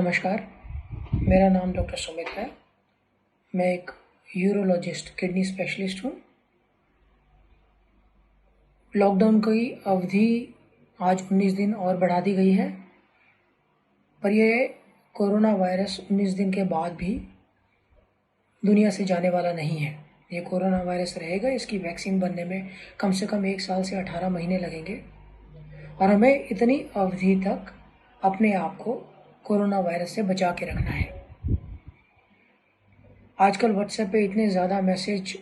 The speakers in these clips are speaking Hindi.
नमस्कार, मेरा नाम डॉक्टर सुमित है। मैं एक यूरोलॉजिस्ट, किडनी स्पेशलिस्ट हूँ। लॉकडाउन की अवधि आज 19 दिन और बढ़ा दी गई है, पर ये कोरोना वायरस 19 दिन के बाद भी दुनिया से जाने वाला नहीं है। ये कोरोना वायरस रहेगा, इसकी वैक्सीन बनने में कम से कम 1 साल से 18 महीने लगेंगे और हमें इतनी अवधि तक अपने आप को कोरोना वायरस से बचा के रखना है। आजकल व्हाट्सएप पे इतने ज़्यादा मैसेज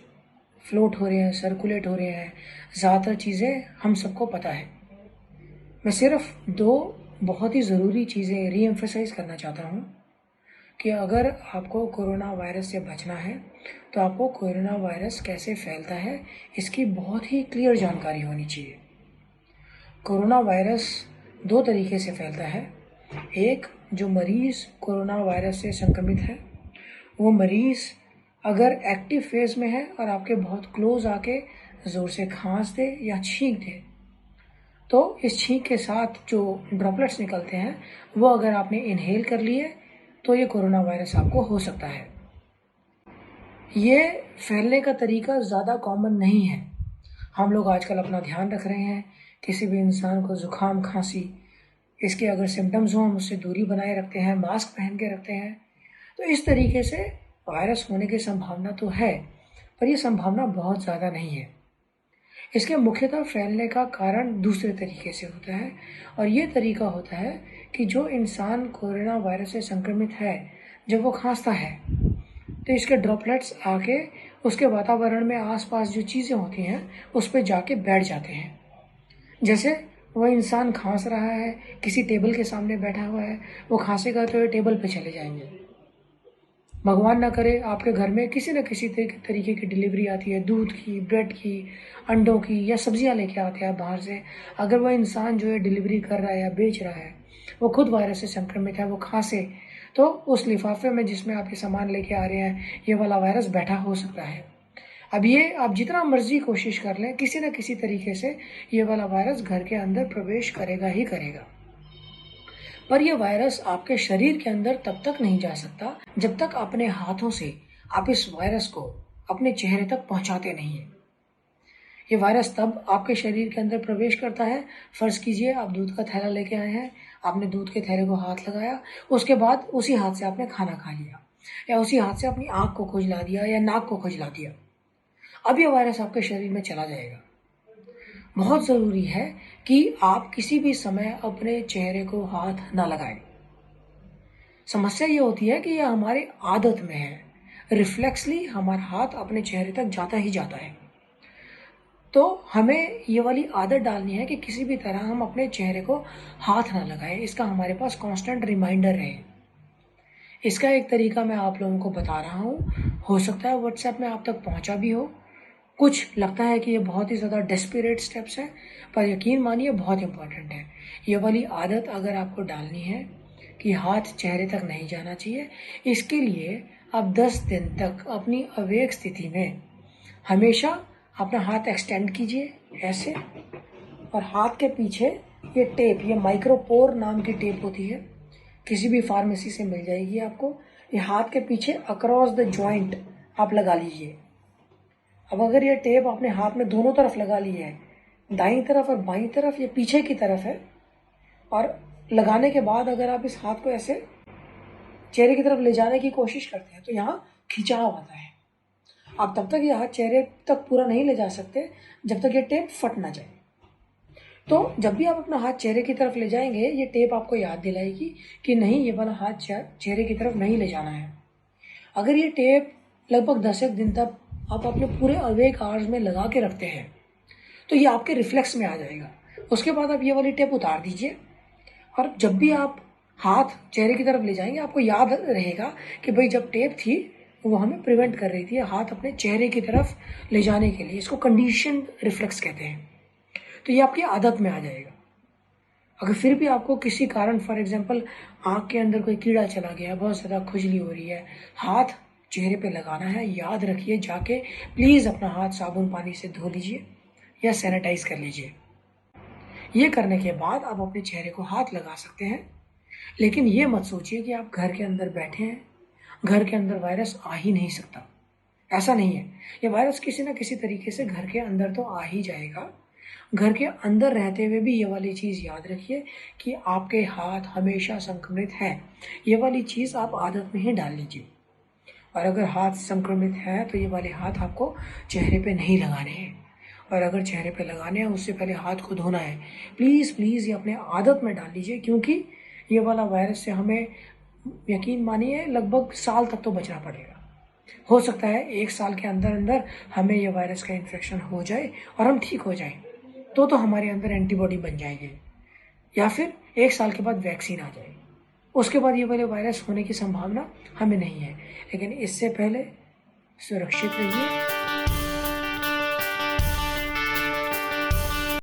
फ्लोट हो रहे हैं, सर्कुलेट हो रहे हैं, ज़्यादातर चीज़ें हम सबको पता है। मैं सिर्फ 2 बहुत ही ज़रूरी चीज़ें रीएम्फसाइज़ करना चाहता हूँ कि अगर आपको कोरोना वायरस से बचना है तो आपको कोरोना वायरस कैसे फैलता है इसकी बहुत ही क्लियर जानकारी होनी चाहिए। कोरोना वायरस 2 तरीके से फैलता है। एक, जो मरीज़ कोरोना वायरस से संक्रमित है, वो मरीज़ अगर एक्टिव फेज़ में है और आपके बहुत क्लोज आके ज़ोर से खांस दे या छींक दे, तो इस छींक के साथ जो ड्रॉपलेट्स निकलते हैं वो अगर आपने इनहेल कर लिए तो ये कोरोना वायरस आपको हो सकता है। ये फैलने का तरीका ज़्यादा कॉमन नहीं है। हम लोग आजकल अपना ध्यान रख रहे हैं। किसी भी इंसान को ज़ुकाम, खांसी, इसके अगर सिम्टम्स हों हम उससे दूरी बनाए रखते हैं, मास्क पहन के रखते हैं। तो इस तरीके से वायरस होने की संभावना तो है, पर ये संभावना बहुत ज़्यादा नहीं है। इसके मुख्यतः फैलने का कारण दूसरे तरीके से होता है और ये तरीका होता है कि जो इंसान कोरोना वायरस से संक्रमित है, जब वो खांसता है तो इसके ड्रॉपलेट्स आके उसके वातावरण में आसपास जो चीज़ें होती हैं उस पर जाके बैठ जाते हैं। जैसे वह इंसान खांस रहा है, किसी टेबल के सामने बैठा हुआ है, वो खांसेगा तो ये टेबल पे चले जाएंगे। भगवान ना करे आपके घर में किसी न किसी तरीके की डिलीवरी आती है, दूध की, ब्रेड की, अंडों की या सब्जियां लेके आते हैं बाहर से। अगर वह इंसान जो है डिलीवरी कर रहा है या बेच रहा है वो खुद वायरस से संक्रमित है, वो खांसे, तो उस लिफाफे में जिसमें आप ये सामान लेके आ रहे हैं ये वाला वायरस बैठा हो सकता है। अब ये आप जितना मर्जी कोशिश कर लें, किसी न किसी तरीके से ये वाला वायरस घर के अंदर प्रवेश करेगा ही करेगा। पर यह वायरस आपके शरीर के अंदर तब तक नहीं जा सकता जब तक अपने हाथों से आप इस वायरस को अपने चेहरे तक पहुंचाते नहीं है। ये वायरस तब आपके शरीर के अंदर प्रवेश करता है, फर्ज कीजिए आप दूध का थैला लेके आए हैं, आपने दूध के थैले को हाथ लगाया, उसके बाद उसी हाथ से आपने खाना खा लिया या उसी हाथ से अपनी आँख को खुजला दिया या नाक को खुजला दिया। अब यह वायरस आपके शरीर में चला जाएगा। बहुत ज़रूरी है कि आप किसी भी समय अपने चेहरे को हाथ ना लगाएं। समस्या ये होती है कि यह हमारी आदत में है, रिफ्लेक्सली हमारा हाथ अपने चेहरे तक जाता ही जाता है। तो हमें ये वाली आदत डालनी है कि किसी भी तरह हम अपने चेहरे को हाथ ना लगाएं। इसका हमारे पास कांस्टेंट रिमाइंडर रहे। इसका एक तरीका मैं आप लोगों को बता रहा हूँ, हो सकता है व्हाट्सएप में आप तक पहुँचा भी हो। कुछ लगता है कि ये बहुत ही ज़्यादा डेस्परेट स्टेप्स हैं, पर यकीन मानिए बहुत इंपॉर्टेंट है। ये वाली आदत अगर आपको डालनी है कि हाथ चेहरे तक नहीं जाना चाहिए, इसके लिए आप 10 दिन तक अपनी अवेक स्थिति में हमेशा अपना हाथ एक्सटेंड कीजिए ऐसे, और हाथ के पीछे ये टेप, ये माइक्रोपोर नाम की टेप होती है, किसी भी फार्मेसी से मिल जाएगी आपको। ये हाथ के पीछे अक्रॉस द जॉइंट आप लगा लीजिए। अब अगर ये टेप आपने हाथ में दोनों तरफ लगा ली है, दाईं तरफ और बाईं तरफ, ये पीछे की तरफ है, और लगाने के बाद अगर आप इस हाथ को ऐसे चेहरे की तरफ ले जाने की कोशिश करते हैं तो यहाँ खिंचाव आता है। आप तब तक ये हाथ चेहरे तक पूरा नहीं ले जा सकते जब तक ये टेप फट ना जाए। तो जब भी आप अपना हाथ चेहरे की तरफ ले जाएंगे, ये टेप आपको याद दिलाएगी कि नहीं, ये वाला हाथ चेहरे की तरफ नहीं ले जाना है। अगर ये टेप लगभग 10 दिन तक आप अपने पूरे अवेक आवर्स में लगा के रखते हैं तो ये आपके रिफ्लेक्स में आ जाएगा। उसके बाद आप ये वाली टेप उतार दीजिए, और जब भी आप हाथ चेहरे की तरफ ले जाएंगे आपको याद रहेगा कि भाई जब टेप थी वो हमें प्रिवेंट कर रही थी हाथ अपने चेहरे की तरफ ले जाने के लिए। इसको कंडीशन रिफ्लेक्स कहते हैं। तो ये आपकी आदत में आ जाएगा। अगर फिर भी आपको किसी कारण, फॉर एग्जाम्पल आँख के अंदर कोई कीड़ा चला गया, बहुत ज़्यादा खुजली हो रही है, हाथ चेहरे पे लगाना है, याद रखिए जाके प्लीज़ अपना हाथ साबुन पानी से धो लीजिए या सैनिटाइज कर लीजिए। ये करने के बाद आप अपने चेहरे को हाथ लगा सकते हैं। लेकिन ये मत सोचिए कि आप घर के अंदर बैठे हैं, घर के अंदर वायरस आ ही नहीं सकता। ऐसा नहीं है। ये वायरस किसी ना किसी तरीके से घर के अंदर तो आ ही जाएगा। घर के अंदर रहते हुए भी ये वाली चीज़ याद रखिए कि आपके हाथ हमेशा संक्रमित हैं। ये वाली चीज़ आप आदत में ही डाल लीजिए। और अगर हाथ संक्रमित है तो ये वाले हाथ आपको चेहरे पे नहीं लगाने हैं, और अगर चेहरे पे लगाने हैं उससे पहले हाथ को धोना है। प्लीज़ प्लीज़ ये अपने आदत में डाल लीजिए, क्योंकि ये वाला वायरस से हमें यकीन मानिए लगभग साल तक तो बचना पड़ेगा। हो सकता है 1 साल के अंदर अंदर हमें ये वायरस का इन्फेक्शन हो जाए और हम ठीक हो जाएं, तो हमारे अंदर एंटीबॉडी बन जाएगी, या फिर 1 साल के बाद वैक्सीन आ जाए। उसके बाद ये वाले वायरस होने की संभावना हमें नहीं है। लेकिन इससे पहले सुरक्षित रहिए,